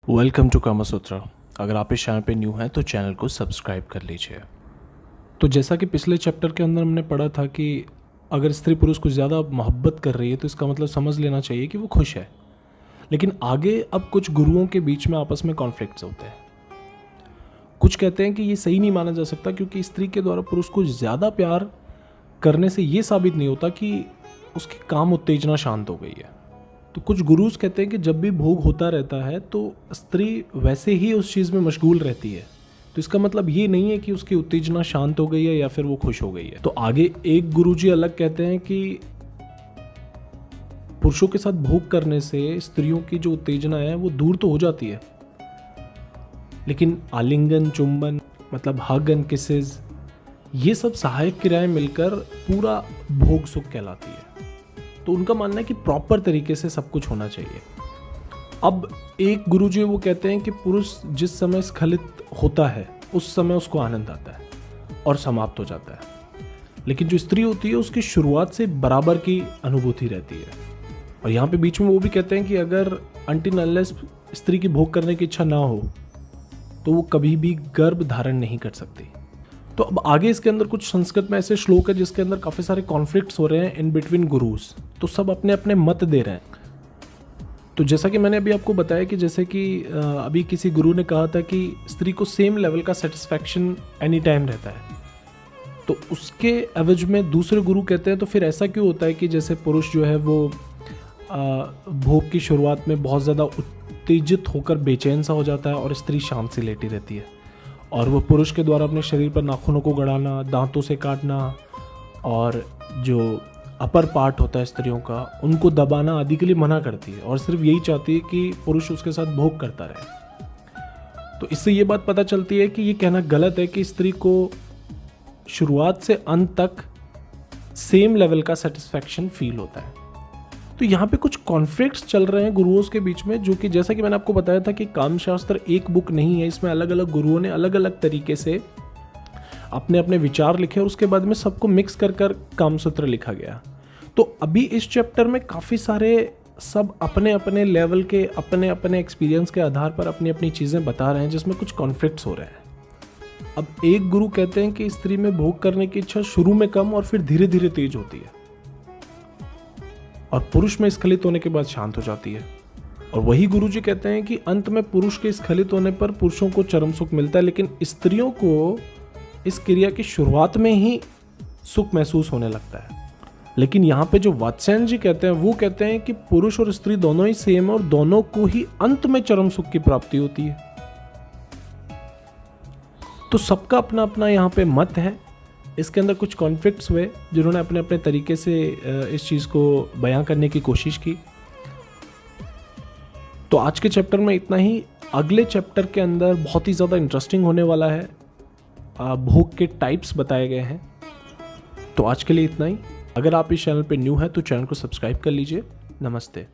Welcome to Kamasutra. अगर आप इस चैनल पे न्यू हैं तो चैनल को सब्सक्राइब कर लीजिए। तो जैसा कि पिछले चैप्टर के अंदर हमने पढ़ा था कि अगर स्त्री पुरुष को ज़्यादा मोहब्बत कर रही है तो इसका मतलब समझ लेना चाहिए कि वो खुश है। लेकिन आगे अब कुछ गुरुओं के बीच में आपस में कॉन्फ्लिक्ट्स होते हैं। कुछ कहते हैं कि ये सही नहीं माना जा सकता क्योंकि स्त्री के द्वारा पुरुष को ज़्यादा प्यार करने से ये साबित नहीं होता कि उसकी काम उत्तेजना शांत हो गई है। तो कुछ गुरुज कहते हैं कि जब भी भोग होता रहता है तो स्त्री वैसे ही उस चीज़ में मशगूल रहती है, तो इसका मतलब ये नहीं है कि उसकी उत्तेजना शांत हो गई है या फिर वो खुश हो गई है। तो आगे एक गुरुजी अलग कहते हैं कि पुरुषों के साथ भोग करने से स्त्रियों की जो उत्तेजना है वो दूर तो हो जाती है, लेकिन आलिंगन, चुंबन मतलब हग एंड किसेस, ये सब सहायक क्रियाएं मिलकर पूरा भोग सुख कहलाती है। तो उनका मानना है कि प्रॉपर तरीके से सब कुछ होना चाहिए। अब एक गुरुजी वो कहते हैं कि पुरुष जिस समय स्खलित होता है उस समय उसको आनंद आता है और समाप्त हो जाता है, लेकिन जो स्त्री होती है उसकी शुरुआत से बराबर की अनुभूति रहती है। और यहाँ पे बीच में वो भी कहते हैं कि अगर अनटिल अनलेस स्त्री की भोग करने की इच्छा ना हो तो वो कभी भी गर्भ धारण नहीं कर सकती। तो अब आगे इसके अंदर कुछ संस्कृत में ऐसे श्लोक है जिसके अंदर काफ़ी सारे कॉन्फ्लिक्ट्स हो रहे हैं इन बिटवीन गुरुज। तो सब अपने अपने मत दे रहे हैं। तो जैसा कि मैंने अभी आपको बताया कि जैसे कि अभी किसी गुरु ने कहा था कि स्त्री को सेम लेवल का सेटिस्फैक्शन एनी टाइम रहता है, तो उसके एवज में दूसरे गुरु कहते हैं तो फिर ऐसा क्यों होता है कि जैसे पुरुष जो है वो भोग की शुरुआत में बहुत ज़्यादा उत्तेजित होकर बेचैन सा हो जाता है और स्त्री शांत सी लेटी रहती है, और वो पुरुष के द्वारा अपने शरीर पर नाखूनों को गड़ाना, दांतों से काटना और जो अपर पार्ट होता है स्त्रियों का उनको दबाना आदि के लिए मना करती है और सिर्फ यही चाहती है कि पुरुष उसके साथ भोग करता रहे। तो इससे ये बात पता चलती है कि ये कहना गलत है कि स्त्री को शुरुआत से अंत तक सेम लेवल का सेटिस्फैक्शन फील होता है। तो यहाँ पे कुछ कॉन्फ्लिक्ट्स चल रहे हैं गुरुओं के बीच में, जो कि जैसा कि मैंने आपको बताया था कि कामशास्त्र एक बुक नहीं है, इसमें अलग अलग गुरुओं ने अलग अलग तरीके से अपने अपने विचार लिखे और उसके बाद में सबको मिक्स कर कर कामसूत्र लिखा गया। तो अभी इस चैप्टर में काफ़ी सारे सब अपने अपने लेवल के अपने अपने एक्सपीरियंस के आधार पर अपनी अपनी चीज़ें बता रहे हैं जिसमें कुछ कॉन्फ्लिक्ट्स हो रहे हैं। अब एक गुरु कहते हैं कि स्त्री में भोग करने की इच्छा शुरू में कम और फिर धीरे धीरे तेज होती है और पुरुष में स्खलित होने के बाद शांत हो जाती है। और वही गुरुजी कहते हैं कि अंत में पुरुष के स्खलित होने पर पुरुषों को चरम सुख मिलता है, लेकिन स्त्रियों को इस क्रिया की शुरुआत में ही सुख महसूस होने लगता है। लेकिन यहाँ पे जो वात्स्यायन जी कहते हैं वो कहते हैं कि पुरुष और स्त्री दोनों ही सेम है और दोनों को ही अंत में चरम सुख की प्राप्ति होती है। तो सबका अपना अपना यहाँ पे मत है। इसके अंदर कुछ कॉन्फ्लिक्ट्स हुए जिन्होंने अपने अपने तरीके से इस चीज़ को बयां करने की कोशिश की। तो आज के चैप्टर में इतना ही। अगले चैप्टर के अंदर बहुत ही ज़्यादा इंटरेस्टिंग होने वाला है। भोग के टाइप्स बताए गए हैं। तो आज के लिए इतना ही। अगर आप इस चैनल पे न्यू हैं तो चैनल को सब्सक्राइब कर लीजिए। नमस्ते।